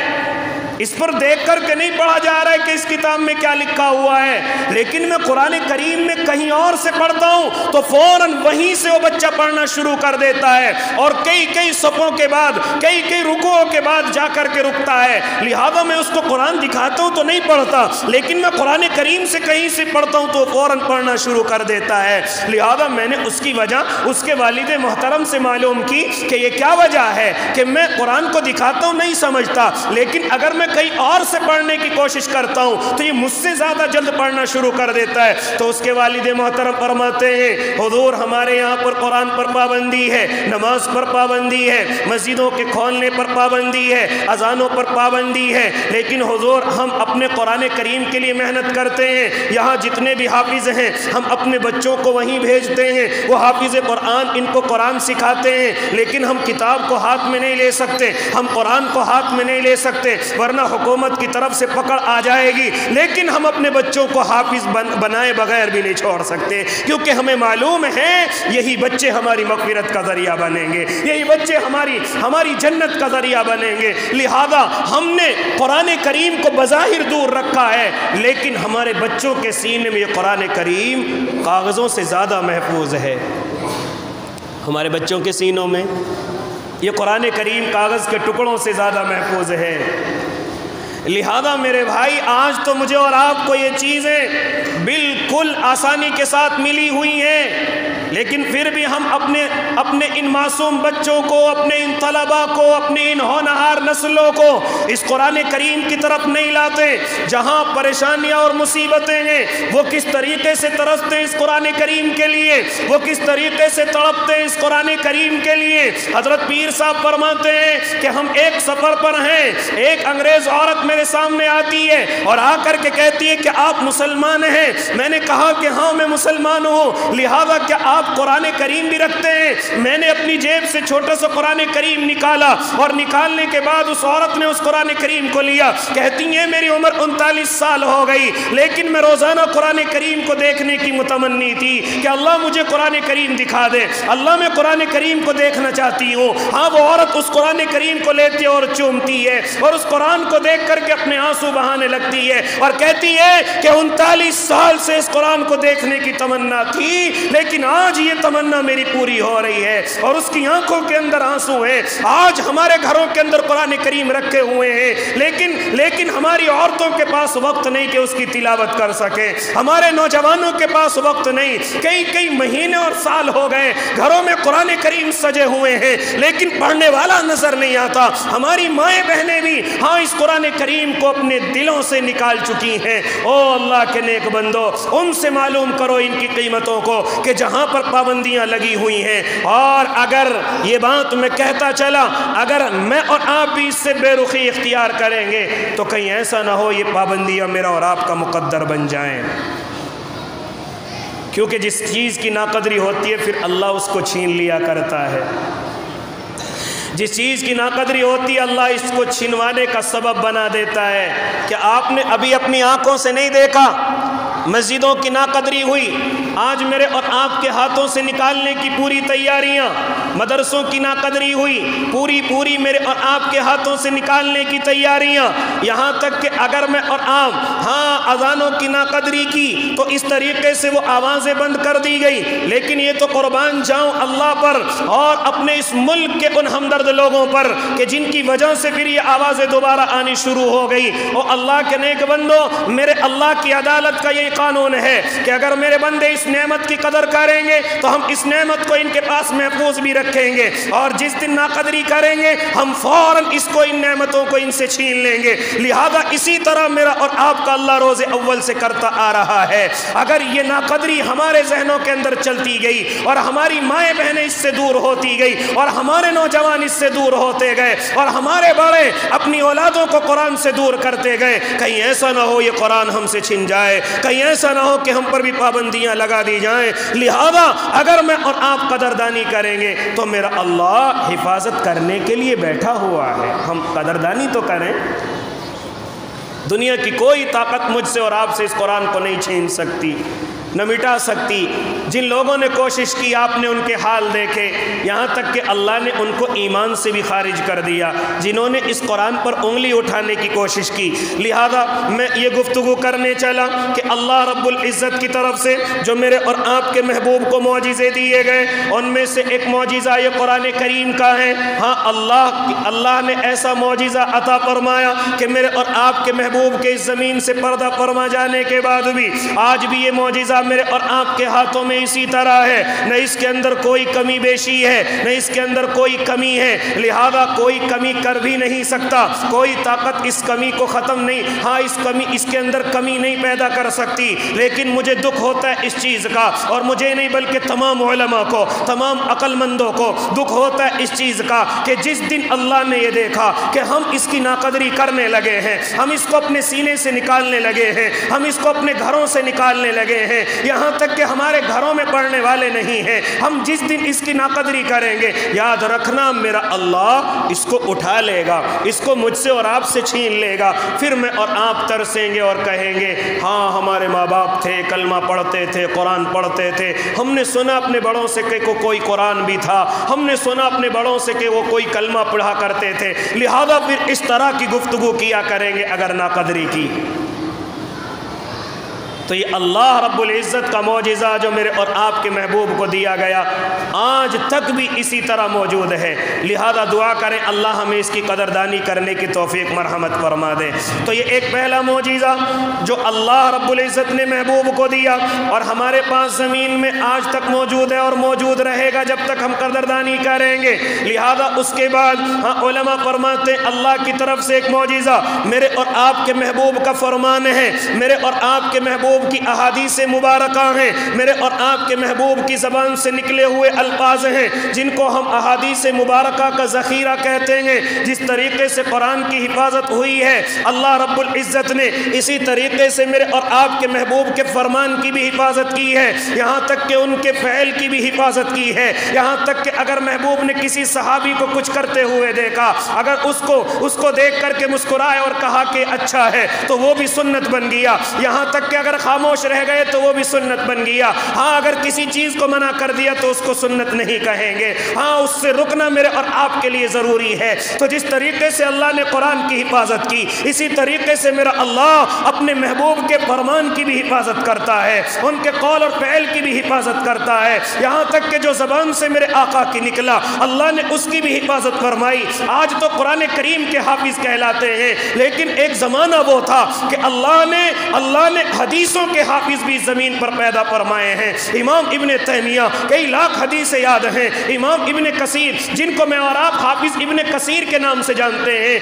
اس پر دیکھ کر کے نہیں پڑھا جا رہا ہے کہ اس کتاب میں کیا لکھا ہوا ہے، لیکن میں قرآن کریم میں کہیں اور سے پڑھتا ہوں تو فوراً وہیں سے وہ بچہ پڑھنا شروع کر دیتا ہے اور کئی صفوں کے بعد کئی رکوعوں کے بعد جا کر کے رکتا ہے۔ لہذا میں اس کو قرآن دکھاتا ہوں تو نہیں پڑھتا، لیکن میں قرآن کریم سے کہیں سے پڑھتا ہوں تو فوراً پڑھنا شروع کر دیتا ہے۔ لہذا میں نے اس کی وجہ اس کے والد محترم سے معلوم کی کہ یہ کیا وجہ ہے کہ میں قرآن کو دکھاتا ہوں نہیں سمجھتا، لیکن اگر میں کہیں اور سے پڑھنے کی کوشش کرتا ہوں تو یہ مجھ سے زیادہ جلد پڑھنا شروع کر دیتا ہے۔ تو اس کے والد محترم فرماتے ہیں حضور ہمارے یہاں پر قرآن پر پابندی ہے، نماز پر پابندی ہے، مسجدوں کے کھولنے پر پابندی ہے، اذانوں پر پابندی ہے، لیکن حضور ہم اپنے قرآن کریم کے لیے محنت کرتے ہیں، یہاں جتنے بھی حافظ ہیں ہم اپنے بچوں کو وہیں بھیجتے ہیں، وہ حافظ قرآن ان کو قرآن سکھاتے ہیں، لیکن ہم کتاب کو ہاتھ میں نہیں لے سکتے، ہم قرآن کو ہاتھ میں نہیں لے سکتے ورنہ حکومت کی طرف سے پکڑ آ جائے گی، لیکن ہم اپنے بچوں کو حافظ بنائے بغیر بھی نہیں چھوڑ سکتے، کیونکہ ہمیں معلوم ہے یہی بچے ہماری مغفرت کا ذریعہ بنیں گے، یہی بچے ہماری جنت کا ذریعہ بنیں گے۔ لہذا ہم نے قرآن کریم کو بظاہر دور رکھا ہے، لیکن ہمارے بچوں کے سینے میں یہ قرآن کریم کاغذوں سے زیادہ محفوظ ہے۔ ہمارے بچوں کے سینوں میں یہ قرآن کریم کاغذ کے ٹکڑوں سے زیادہ محفوظ ہے۔ لہذا میرے بھائی آج تو مجھے اور آپ کو یہ چیزیں بالکل آسانی کے ساتھ ملی ہوئی ہیں، لیکن پھر بھی ہم اپنے ان معصوم بچوں کو، اپنے ان طلباء کو، اپنے ان ہونہار نسلوں کو اس قرآن کریم کی طرف نہیں لاتے۔ جہاں پریشانیاں اور مصیبتیں ہیں وہ کس طریقے سے ترستے ہیں اس قرآن کریم کے لیے، وہ کس طریقے سے تڑپتے ہیں اس قرآن کریم کے لیے۔ حضرت پیر صاحب فرماتے ہیں کہ ہم ایک سفر پر ہیں، ایک انگریز عورت میرے سامنے آتی ہے اور آ کر کے کہتی ہے کہ آپ مسلمان ہیں؟ میں نے کہا کہ ہاں میں مسلمان ہوں۔ لہذا کیا آپ قرآن کریم بھی رکھتے ہیں؟ میں نے اپنی جیب سے چھوٹا سا قرآن کریم نکالا اور نکالنے کے بعد اس عورت نے اس قرآن کریم کو لیا۔ کہتی ہیں میری عمر 39 سال ہو گئی لیکن میں روزانہ قرآن کریم کو دیکھنے کی متمنی تھی کہ اللہ مجھے قرآن کریم دکھا دے، اللہ میں قرآن کریم کو دیکھنا چاہتی ہوں۔ ہاں وہ عورت اس قرآن کریم کو لیتی ہے اور چومتی ہے اور اس قرآن کو دیکھ کر کے اپنے آنسو بہانے لگتی ہے اور کہتی ہے کہ 39 سال سے اس قرآن کو دیکھنے کی تمنا تھی لیکن آج یہ تمنا میری پوری ہو رہی ہے، اور اس کی آنکھوں کے اندر آنسو ہیں۔ آج ہمارے گھروں کے اندر قرآن کریم رکھے ہوئے ہیں لیکن ہماری عورتوں کے پاس وقت نہیں کہ اس کی تلاوت کر سکیں، ہمارے نوجوانوں کے پاس وقت نہیں، کئی مہینے اور سال ہو گئے گھروں میں قرآن کریم سجے ہوئے ہیں لیکن پڑھنے والا نظر نہیں آتا۔ ہماری مائیں بہنیں بھی ہاں اس قرآن کریم کو اپنے دلوں سے نکال چکی ہیں۔ او اللہ کے نیک بندو، ان سے معلوم کرو ان کی قیمتوں کو کہ جہاں پر پابندیاں لگی ہوئی ہیں، اور اگر یہ بات میں کہتا چلا اگر میں اور آپ بھی اس سے بے رخی اختیار کریں گے تو کہیں ایسا نہ ہو یہ پابندیاں میرا اور آپ کا مقدر بن جائیں، کیونکہ جس چیز کی ناقدری ہوتی ہے پھر اللہ اس کو چھین لیا کرتا ہے۔ جس چیز کی ناقدری ہوتی ہے اللہ اس کو چھنوانے کا سبب بنا دیتا ہے۔ کہ آپ نے ابھی اپنی آنکھوں سے نہیں دیکھا مسجدوں کی ناقدری ہوئی، آج میرے اور آپ کے ہاتھوں سے نکالنے کی پوری تیاریاں، مدرسوں کی ناقدری ہوئی پوری میرے اور آپ کے ہاتھوں سے نکالنے کی تیاریاں، یہاں تک کہ اگر میں اور آپ اذانوں کی ناقدری کی تو اس طریقے سے وہ آوازیں بند کر دی گئی، لیکن یہ تو قربان جاؤں اللہ پر اور اپنے اس ملک کے ان ہمدرد لوگوں پر کہ جن کی وجہ سے پھر یہ آوازیں دوبارہ آنی شروع ہو گئی۔ اور اللہ کے نیک بندو، میرے اللہ کی عدالت کا یہ قانون ہے کہ اگر میرے بندے اس نعمت کی قدر کریں گے تو ہم اس نعمت کو ان کے پاس محفوظ بھی رکھیں گے، اور جس دن ناقدری کریں گے ہم فوراً اس کو ان نعمتوں کو ان سے چھین لیں گے۔ لہذا اسی طرح میرا اور آپ کا اللہ روز اول سے کرتا آ رہا ہے۔ اگر یہ ناقدری ہمارے ذہنوں کے اندر چلتی گئی اور ہماری مائیں بہنیں اس سے دور ہوتی گئی اور ہمارے نوجوان اس سے دور ہوتے گئے اور ہمارے بڑے اپنی اولادوں کو قرآن سے دور کرتے گئے، کہیں ایسا نہ ہو یہ قرآن ہم سے چھن جائے، کہیں ایسا نہ ہو کہ ہم پر بھی پابندیاں لگا دی جائیں۔ لہذا اگر میں اور آپ قدردانی کریں گے تو میرا اللہ حفاظت کرنے کے لیے بیٹھا ہوا ہے، ہم قدردانی تو کریں۔ دنیا کی کوئی طاقت مجھ سے اور آپ سے اس قرآن کو نہیں چھین سکتی، نہ مٹا سکتی۔ جن لوگوں نے کوشش کی آپ نے ان کے حال دیکھے، یہاں تک کہ اللہ نے ان کو ایمان سے بھی خارج کر دیا جنہوں نے اس قرآن پر انگلی اٹھانے کی کوشش کی۔ لہذا میں یہ گفتگو کرنے چلا کہ اللہ رب العزت کی طرف سے جو میرے اور آپ کے محبوب کو معجزے دیے گئے، ان میں سے ایک معجزہ یہ قرآن کریم کا ہے۔ ہاں اللہ نے ایسا معجزہ عطا فرمایا کہ میرے اور آپ کے محبوب کے اس زمین سے پردہ فرما جانے کے بعد بھی آج بھی یہ معجزہ میرے اور آپ کے ہاتھوں میں اسی طرح ہے، نہ اس کے اندر کوئی کمی بیشی ہے، نہ اس کے اندر کوئی کمی ہے۔ لہذا کوئی کمی کر بھی نہیں سکتا، کوئی طاقت اس کمی کو ختم نہیں، ہاں اس کے اندر کمی نہیں پیدا کر سکتی۔ لیکن مجھے دکھ ہوتا ہے اس چیز کا، اور مجھے نہیں بلکہ تمام علماء کو، تمام عقل مندوں کو دکھ ہوتا ہے اس چیز کا کہ جس دن اللہ نے یہ دیکھا کہ ہم اس کی ناقدری کرنے لگے ہیں، ہم اس کو اپنے سینے سے نکالنے لگے ہیں، ہم اس کو اپنے گھروں سے نکالنے لگے ہیں، یہاں تک کہ ہمارے گھروں میں پڑھنے والے نہیں ہیں، ہم جس دن اس کی ناقدری کریں گے یاد رکھنا میرا اللہ اس کو اٹھا لے گا، اس کو مجھ سے اور آپ سے چھین لے گا۔ پھر میں اور آپ ترسیں گے اور کہیں گے ہاں ہمارے ماں باپ تھے، کلمہ پڑھتے تھے، قرآن پڑھتے تھے، ہم نے سنا اپنے بڑوں سے کہ کوئی قرآن بھی تھا، ہم نے سنا اپنے بڑوں سے کہ وہ کوئی کلمہ پڑھا کرتے تھے، لہذا پھر اس طرح کی گفتگو کیا کریں گے اگر ناقدری کی۔ تو یہ اللہ رب العزت کا معجزہ جو میرے اور آپ کے محبوب کو دیا گیا آج تک بھی اسی طرح موجود ہے۔ لہذا دعا کریں اللہ ہمیں اس کی قدردانی کرنے کی توفیق مرحمت فرما دے۔ تو یہ ایک پہلا معجزہ جو اللہ رب العزت نے محبوب کو دیا اور ہمارے پاس زمین میں آج تک موجود ہے اور موجود رہے گا جب تک ہم قدردانی کریں گے۔ لہذا اس کے بعد علماء فرماتے ہیں اللہ کی طرف سے ایک معجزہ میرے اور آپ کے محبوب کا فرمان ہے، میرے اور آپ کے محبوب کی احادیث مبارکہ ہیں، میرے اور آپ کے محبوب کی زبان سے نکلے ہوئے الفاظ ہیں جن کو ہم احادیث مبارکہ کا ذخیرہ کہتے ہیں۔ جس طریقے سے قرآن کی حفاظت ہوئی ہے اللہ رب العزت نے اسی طریقے سے میرے اور آپ کے محبوب کے فرمان کی بھی حفاظت کی ہے، یہاں تک کہ ان کے فعل کی بھی حفاظت کی ہے، یہاں تک کہ اگر محبوب نے کسی صحابی کو کچھ کرتے ہوئے دیکھا، اگر اس کو دیکھ کر کے مسکرائے اور کہا کہ اچھا ہے تو وہ بھی سنت بن گیا، یہاں تک کہ اگر خاموش رہ گئے تو وہ بھی سنت بن گیا۔ ہاں اگر کسی چیز کو منع کر دیا تو اس کو سنت نہیں کہیں گے، ہاں اس سے رکنا میرے اور آپ کے لیے ضروری ہے۔ تو جس طریقے سے اللہ نے قرآن کی حفاظت کی اسی طریقے سے میرا اللہ اپنے محبوب کے فرمان کی بھی حفاظت کرتا ہے، ان کے قول اور فعل کی بھی حفاظت کرتا ہے، یہاں تک کہ جو زبان سے میرے آقا کی نکلا اللہ نے اس کی بھی حفاظت فرمائی۔ آج تو قرآن کریم کے حافظ کہلاتے ہیں، لیکن ایک زمانہ وہ تھا کہ اللہ نے حدیثوں کے حافظ بھی زمین پر پیدا فرمائے ہیں۔ امام ابن تیمیہ کئی لاکھ حدیثیں یاد ہیں، امام ابن کثیر جن کو میں اور آپ حافظ ابن کثیر کے نام سے جانتے ہیں،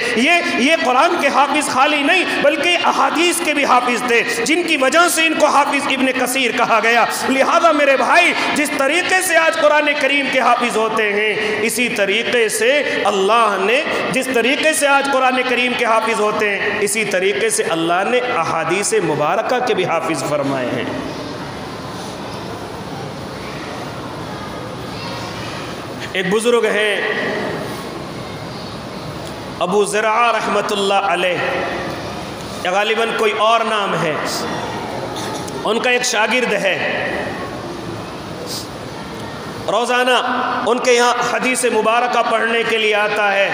یہ قرآن کے حافظ خالی نہیں بلکہ احادیث کے بھی حافظ تھے جن کی وجہ سے ان کو حافظ ابن کثیر کہا گیا۔ لہذا میرے بھائی جس طریقے سے آج قرآن کریم کے حافظ ہوتے ہیں اسی طریقے سے اللہ نے جس طریقے سے آج قرآن کریم کے حافظ ہوتے ہیں اسی طریقے سے اللہ نے احادیث مبارکہ کے بھی حافظ فرمائے ہیں۔ ایک بزرگ ہیں ابو زرعہ رحمت اللہ علیہ، یا غالباً کوئی اور نام ہے، ان کا ایک شاگرد ہے، روزانہ ان کے یہاں حدیث مبارکہ پڑھنے کے لیے آتا ہے،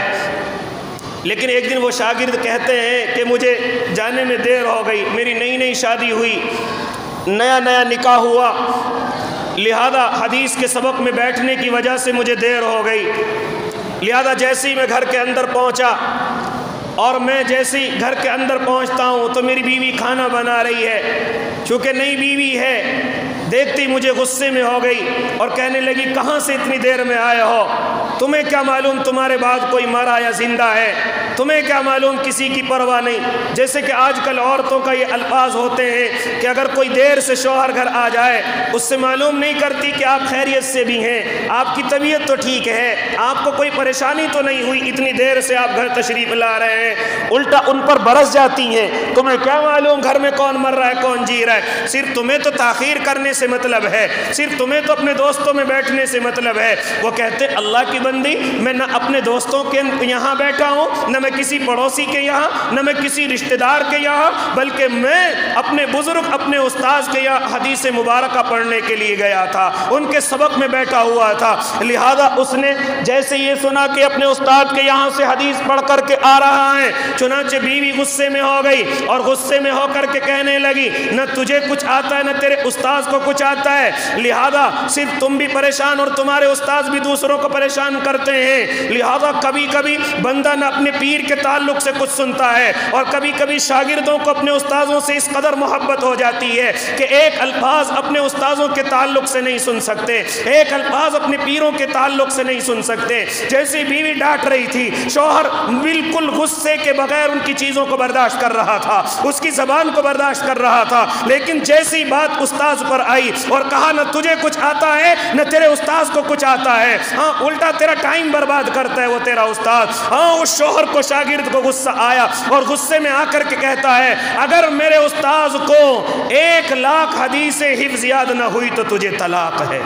لیکن ایک دن وہ شاگرد کہتے ہیں کہ مجھے جانے میں دیر ہو گئی، میری نئی شادی ہوئی، نیا نکاح ہوا، لہذا حدیث کے سبق میں بیٹھنے کی وجہ سے مجھے دیر ہو گئی، لہذا جیسے ہی میں گھر کے اندر پہنچا اور میں جیسے ہی گھر کے اندر پہنچتا ہوں تو میری بیوی کھانا بنا رہی ہے، چونکہ نئی بیوی ہے، دیکھتی مجھے غصے میں ہو گئی اور کہنے لگی کہاں سے اتنی دیر میں آئے ہو؟ تمہیں کیا معلوم تمہارے بعد کوئی مرا یا زندہ ہے؟ تمہیں کیا معلوم کسی کی پرواہ نہیں؟ جیسے کہ آج کل عورتوں کا یہ الفاظ ہوتے ہیں کہ اگر کوئی دیر سے شوہر گھر آ جائے اس سے معلوم نہیں کرتی کہ آپ خیریت سے بھی ہیں، آپ کی طبیعت تو ٹھیک ہے، آپ کو کوئی پریشانی تو نہیں ہوئی، اتنی دیر سے آپ گھر تشریف لا رہے ہیں، الٹا ان پر برس جاتی ہیں۔ تمہیں کیا معلوم گھر میں کون مر رہا ہے کون جی رہا ہے؟ صرف تمہیں تو تاخیر کرنے سے مطلب ہے، صرف تمہیں تو اپنے دوستوں میں بیٹھنے سے مطلب ہے۔ وہ کہتے اللہ کی بندی، میں نہ اپنے دوستوں کے یہاں بیٹھا ہوں، نہ میں کسی پڑوسی کے یہاں، نہ میں کسی رشتہ دار کے یہاں، بلکہ میں اپنے بزرگ اپنے استاذ کے یہاں حدیث مبارکہ پڑھنے کے لیے گیا تھا، ان کے سبق میں بیٹھا ہوا تھا۔ لہذا اس نے جیسے یہ سنا کہ اپنے استاد کے یہاں سے حدیث پڑھ کر کے آ رہا ہے، چنانچہ بیوی غصے میں ہو گئی اور غصے میں ہو کر کے کہنے لگی نہ تجھے کچھ آتا ہے نہ تیرے استاذ کو کچھ آتا ہے، لہذا صرف تم بھی پریشان اور تمہارے استاذ بھی دوسروں کو پریشان کرتے ہیں۔ لہذا کبھی کبھی بندہ نہ اپنے پیر کے تعلق سے کچھ سنتا ہے اور کبھی کبھی شاگردوں کو اپنے استاذوں سے اس قدر محبت ہو جاتی ہے کہ ایک الفاظ اپنے استاذوں کے تعلق سے نہیں سن سکتے، ایک الفاظ اپنے پیروں کے تعلق سے نہیں سن سکتے۔ جیسی بیوی ڈانٹ رہی تھی، شوہر بالکل غصے کے بغیر ان کی چیزوں کو برداشت کر رہا تھا، اس کی زبان کو برداشت کر رہا تھا، لیکن جیسی بات استاذ پر آئی اور کہا نہ تجھے کچھ آتا ہے نہ تیرے استاذ کو کچھ آتا ہے، ہاں الٹا تیرا ٹائم برباد کرتا ہے وہ تیرا استاذ، ہاں اس شوہر کو شاگرد کو غصہ آیا اور غصے میں آ کر کے کہتا ہے اگر میرے استاذ کو 1,00,000 حدیث حفظ یاد نہ ہوئی تو تجھے طلاق ہے۔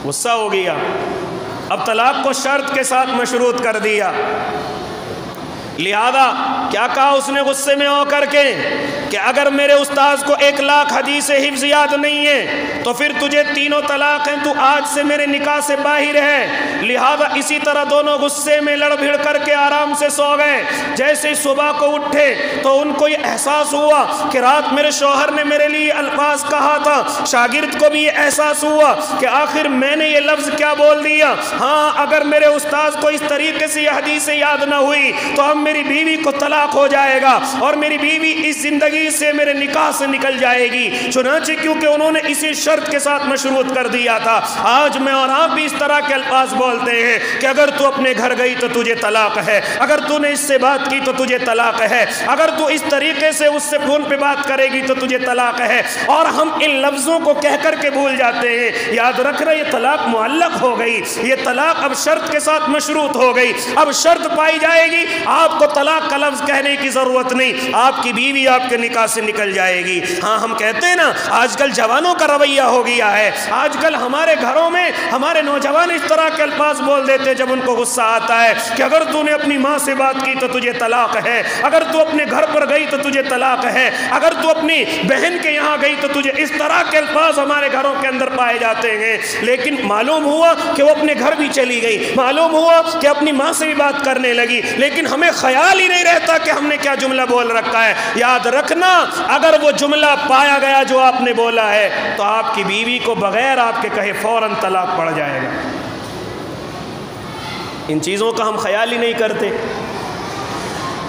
غصہ ہو گیا، اب طلاق کو شرط کے ساتھ مشروط کر دیا۔ لہذا کیا کہا اس نے غصے میں ہو کر کے کہ اگر میرے استاذ کو 1,00,000 حدیث حفظ یاد نہیں ہے تو پھر تجھے 3 طلاق ہیں، تو آج سے میرے نکاح سے باہر ہے۔ لہذا اسی طرح دونوں غصے میں لڑ بھڑ کر کے آرام سے سو گئے۔ جیسے صبح کو اٹھے تو ان کو یہ احساس ہوا کہ رات میرے شوہر نے میرے لیے الفاظ کہا تھا، شاگرد کو بھی یہ احساس ہوا کہ آخر میں نے یہ لفظ کیا بول دیا، ہاں اگر میرے استاذ کو اس طریقے سے یہ حدیث یاد نہ ہوئی تو ہم میری بیوی کو طلاق ہو جائے گا اور میری بیوی اس زندگی سے میرے نکاح سے نکل جائے گی۔ چنانچہ کیونکہ انہوں نے اسی شرط کے ساتھ مشروط کر دیا تھا، آج میں اور آپ بھی اس طرح کے الفاظ بولتے ہیں کہ اگر تو اپنے گھر گئی تو تجھے طلاق ہے، اگر تو نے اس سے بات کی تو تجھے طلاق ہے، اگر تو اس طریقے سے اس سے فون پہ بات کرے گی تو تجھے طلاق ہے، اور ہم ان لفظوں کو کہہ کر کے بھول جاتے ہیں۔ یاد رکھنا یہ طلاق معلق ہو گئی، یہ طلاق اب شرط کے ساتھ مشروط ہو گئی، اب شرط پائی جائے گی، آپ کو طلاق کا لفظ کہنے کی ضرورت نہیں، آپ کی بیوی آپ کے نکاح سے نکل جائے گی۔ ہاں ہم کہتے ہیں نا آج کل جوانوں کا رویہ ہو گیا ہے، آج کل ہمارے گھروں میں ہمارے نوجوان اس طرح کے الفاظ بول دیتے جب ان کو غصہ آتا ہے کہ اگر تو نے اپنی ماں سے بات کی تو تجھے طلاق ہے، اگر تو اپنے گھر پر گئی تو تجھے طلاق ہے، اگر تو اپنی بہن کے یہاں گئی تو تجھے، اس طرح کے الفاظ ہمارے گھروں کے اندر پائے جاتے ہیں۔ لیکن معلوم ہوا کہ وہ اپنے گھر بھی چلی گئی، معلوم ہوا کہ اپنی ماں سے بھی بات کرنے لگی، لیکن ہمیں خیال ہی نہیں رہتا کہ ہم نے کیا جملہ بول رکھا ہے۔ یاد رکھنا اگر وہ جملہ پایا گیا جو آپ نے بولا ہے تو آپ کی بیوی کو بغیر آپ کے کہے فوراً طلاق پڑ جائے گا۔ ان چیزوں کا ہم خیال ہی نہیں کرتے،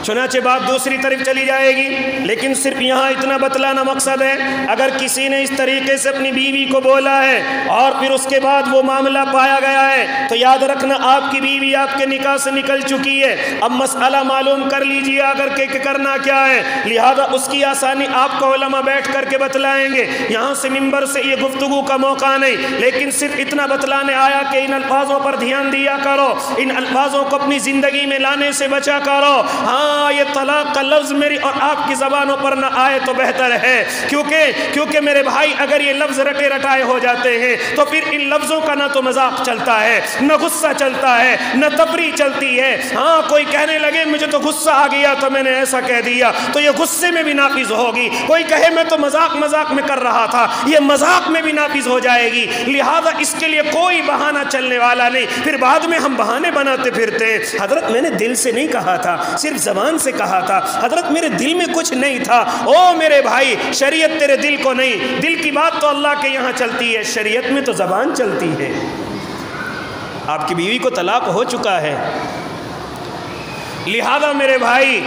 چنانچہ بات دوسری طرف چلی جائے گی۔ لیکن صرف یہاں اتنا بتلانا مقصد ہے، اگر کسی نے اس طریقے سے اپنی بیوی کو بولا ہے اور پھر اس کے بعد وہ معاملہ پایا گیا ہے تو یاد رکھنا آپ کی بیوی آپ کے نکاح سے نکل چکی ہے۔ اب مسئلہ معلوم کر لیجئے اگر کہ کرنا کیا ہے، لہذا اس کی آسانی آپ کو علماء بیٹھ کر کے بتلائیں گے، یہاں سے منبر سے یہ گفتگو کا موقع نہیں، لیکن صرف اتنا بتلانے آیا کہ ان الفاظوں پر دھیان دیا کرو، ان الفاظوں کو اپنی زندگی میں لانے سے بچا کرو۔ ہاں یہ طلاق کا لفظ میری اور آپ کی زبانوں پر نہ آئے تو بہتر ہے، کیونکہ میرے بھائی اگر یہ لفظ رٹے رٹائے ہو جاتے ہیں تو پھر ان لفظوں کا نہ تو مذاق چلتا ہے، نہ غصہ چلتا ہے، نہ تفریح چلتی ہے۔ ہاں کوئی کہنے لگے مجھے تو غصہ آ گیا تو میں نے ایسا کہہ دیا تو یہ غصے میں بھی نافذ ہوگی، کوئی کہے میں تو مذاق میں کر رہا تھا، یہ مذاق میں بھی نافذ ہو جائے گی۔ لہذا اس کے لیے کوئی بہانہ چلنے والا نہیں، پھر بعد میں ہم بہانے بناتے پھرتے ہیں۔ حضرت میں نے دل سے نہیں کہا تھا، صرف زبان سے کہا تھا، حضرت میرے دل میں کچھ نہیں تھا۔ او میرے بھائی، شریعت تیرے دل کو نہیں، دل کی بات تو اللہ کے یہاں چلتی ہے، شریعت میں تو زبان چلتی ہے۔ آپ کی بیوی کو طلاق ہو چکا ہے، لہذا میرے بھائی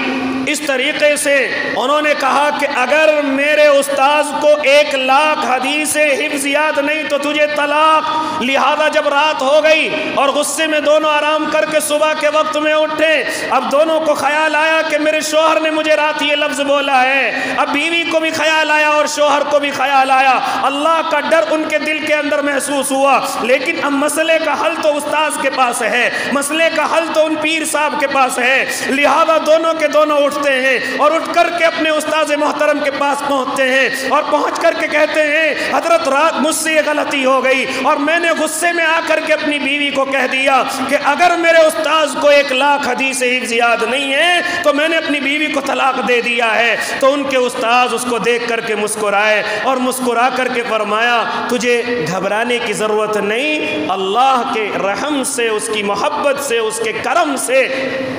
اس طریقے سے انہوں نے کہا کہ اگر میرے استاذ کو 1,00,000 حدیث حفظ یاد نہیں تو تجھے طلاق۔ لہذا جب رات ہو گئی اور غصے میں دونوں آرام کر کے صبح کے وقت میں اٹھے، اب دونوں کو خیال آیا کہ میرے شوہر نے مجھے رات یہ لفظ بولا ہے، اب بیوی کو بھی خیال آیا اور شوہر کو بھی خیال آیا، اللہ کا ڈر ان کے دل کے اندر محسوس ہوا، لیکن اب مسئلے کا حل تو استاذ کے پاس ہے، مسئلے کا حل تو ان پیر صاحب کے پاس ہے، لہذا دونوں کے دونوں اٹھتے ہیں اور اٹھ کر کے اپنے استاذ محترم کے پاس پہنچتے ہیں اور پہنچ کر کے کہتے ہیں حضرت رات مجھ سے یہ غلطی ہو گئی اور میں نے غصے میں آ کر کے اپنی بیوی کو کہہ دیا کہ اگر میرے استاذ کو 1,00,000 حدیث حفظ یاد نہیں ہے تو میں نے اپنی بیوی کو طلاق دے دیا ہے۔ تو ان کے استاذ اس کو دیکھ کر کے مسکرائے اور مسکرا کر کے فرمایا تجھے گھبرانے کی ضرورت نہیں، اللہ کے رحم سے، اس کی محبت سے، اس کے کرم سے،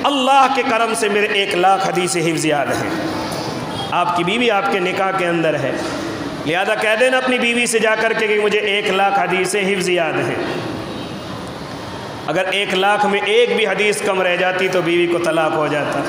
اللہ کے کرم سے میرے 1,00,000 حدیث حفظ یاد ہیں۔ آپ کی بیوی آپ کے نکاح کے اندر ہے، لہذا کہہ دینا اپنی بیوی سے جا کر کے کہ مجھے 1,00,000 حدیث حفظ یاد ہیں۔ اگر 1,00,000 میں ایک بھی حدیث کم رہ جاتی تو بیوی کو طلاق ہو جاتا۔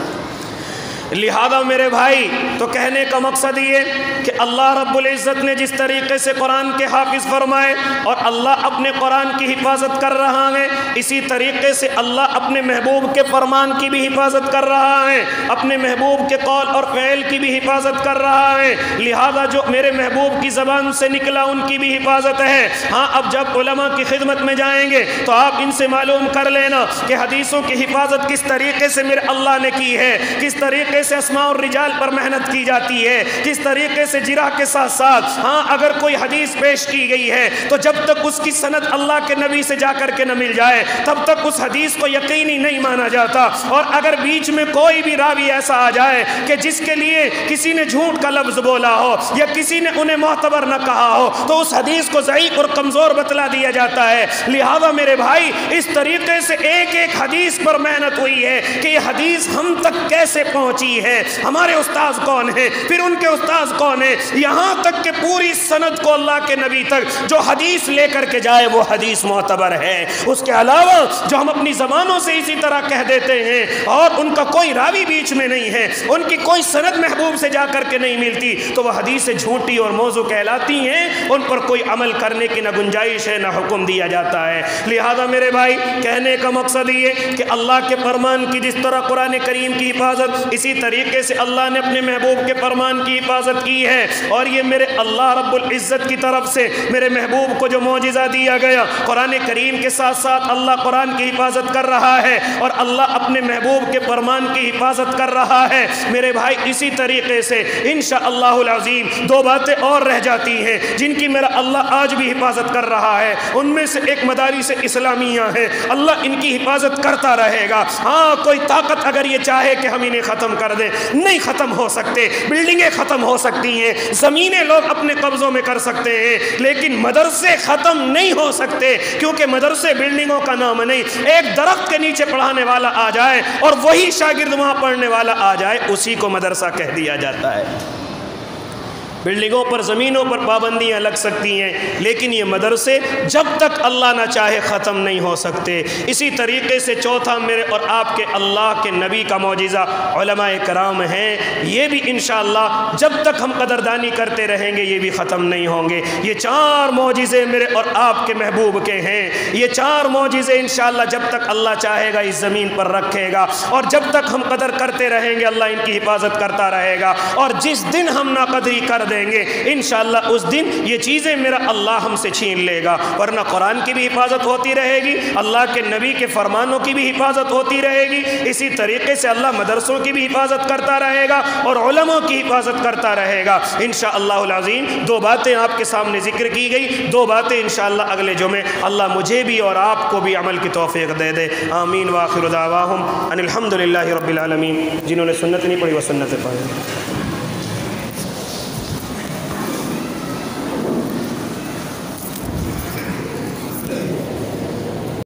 لہذا میرے بھائی تو کہنے کا مقصد یہ کہ اللہ رب العزت نے جس طریقے سے قرآن کے حافظ فرمائے اور اللہ اپنے قرآن کی حفاظت کر رہا ہے، اسی طریقے سے اللہ اپنے محبوب کے فرمان کی بھی حفاظت کر رہا ہے، اپنے محبوب کے قول اور فعل کی بھی حفاظت کر رہا ہے، لہذا جو میرے محبوب کی زبان سے نکلا ان کی بھی حفاظت ہے۔ ہاں اب جب علماء کی خدمت میں جائیں گے تو آپ ان سے معلوم کر لینا کہ حدیثوں کی حفاظت کس طریقے سے میرے اللہ نے کی ہے، کس طریقے سے اسماء الرجال پر محنت کی جاتی ہے، کس طریقے سے جرح کے ساتھ ساتھ ہاں اگر کوئی حدیث پیش کی گئی ہے تو جب تک اس کی سند اللہ کے نبی سے جا کر کے نہ مل جائے تب تک اس حدیث کو یقینی نہیں مانا جاتا، اور اگر بیچ میں کوئی بھی راوی ایسا آ جائے کہ جس کے لیے کسی نے جھوٹ کا لفظ بولا ہو یا کسی نے انہیں معتبر نہ کہا ہو تو اس حدیث کو ضعیف اور کمزور بتلا دیا جاتا ہے۔ لہذا میرے بھائی اس طریقے سے ایک ایک حدیث پر محنت ہوئی ہے کہ یہ حدیث ہم تک کیسے پہنچی ہے، ہمارے استاذ کون ہیں، پھر ان کے استاذ کون ہیں، یہاں تک کہ پوری سند کو اللہ کے نبی تک جو حدیث لے کر کے جائے وہ حدیث معتبر ہے۔ اس کے علاوہ جو ہم اپنی زبانوں سے اسی طرح کہہ دیتے ہیں اور ان کا کوئی راوی بیچ میں نہیں ہے، ان کی کوئی سند محبوب سے جا کر کے نہیں ملتی تو وہ حدیثیں جھوٹی اور موضوع کہلاتی ہیں، ان پر کوئی عمل کرنے کی نہ گنجائش ہے نہ حکم دیا جاتا ہے۔ لہذا میرے بھائی کہنے کا مقصد یہ کہ اللہ کے فرمان کی جس طرح قرآن کریم کی حفاظت اسی طریقے سے اللہ نے اپنے محبوب کے فرمان کی حفاظت کی ہے، اور یہ میرے اللہ رب العزت کی طرف سے میرے محبوب کو جو معجزہ دیا گیا قرآن کریم کے ساتھ ساتھ اللہ قرآن کی حفاظت کر رہا ہے اور اللہ اپنے محبوب کے فرمان کی حفاظت کر رہا ہے۔ میرے بھائی اسی طریقے سے انشاءاللہ العظیم دو باتیں اور رہ جاتی ہیں جن کی میرا اللہ آج بھی حفاظت کر رہا ہے، ان میں سے ایک مدارس اسلامیہ ہے، اللہ ان کی حفاظت کرتا رہے گا۔ ہاں کوئی طاقت اگر یہ چاہے کہ ہم انہیں ختم کر دیں نہیں ختم ہو سکتے، بلڈنگیں ختم ہو سکتی ہیں، زمینیں لوگ اپنے قبضوں میں کر سکتے ہیں، لیکن مدرسے ختم نہیں ہو سکتے، کیونکہ مدرسے بلڈنگوں کا نام نہیں، ایک درخت کے نیچے پڑھانے والا آ جائے اور وہی شاگرد وہاں پڑھنے والا آ جائے اسی کو مدرسہ کہہ دیا جاتا ہے۔ بلڈنگوں پر زمینوں پر پابندیاں لگ سکتی ہیں لیکن یہ مدرسے جب تک اللہ نہ چاہے ختم نہیں ہو سکتے۔ اسی طریقے سے چوتھا میرے اور آپ کے اللہ کے نبی کا معجزہ علماء کرام ہیں، یہ بھی انشاءاللہ جب تک ہم قدردانی کرتے رہیں گے یہ بھی ختم نہیں ہوں گے۔ یہ چار معجزے میرے اور آپ کے محبوب کے ہیں، یہ چار معجزے انشاءاللہ جب تک اللہ چاہے گا اس زمین پر رکھے گا، اور جب تک ہم قدر کرتے رہیں گے اللہ ان کی حفاظت کرتا رہے گا، اور جس دن ہم ناقدری کر دیں گے انشاءاللہ اس دن یہ چیزیں میرا اللہ ہم سے چھین لے گا، ورنہ قرآن کی بھی حفاظت ہوتی رہے گی، اللہ کے نبی کے فرمانوں کی بھی حفاظت ہوتی رہے گی، اسی طریقے سے اللہ مدرسوں کی بھی حفاظت کرتا رہے گا اور علماء کی حفاظت کرتا رہے گا انشاءاللہ العظیم۔ دو باتیں آپ کے سامنے ذکر کی گئی، دو باتیں انشاءاللہ اگلے جمعے اللہ مجھے بھی اور آپ کو بھی عمل کی توفیق دے دے، آمین۔ وآخر دعواہم ان الحمدللہ رب العالمین۔ جنہوں نے سنت نہیں پڑھی وہ سنت پڑھیں۔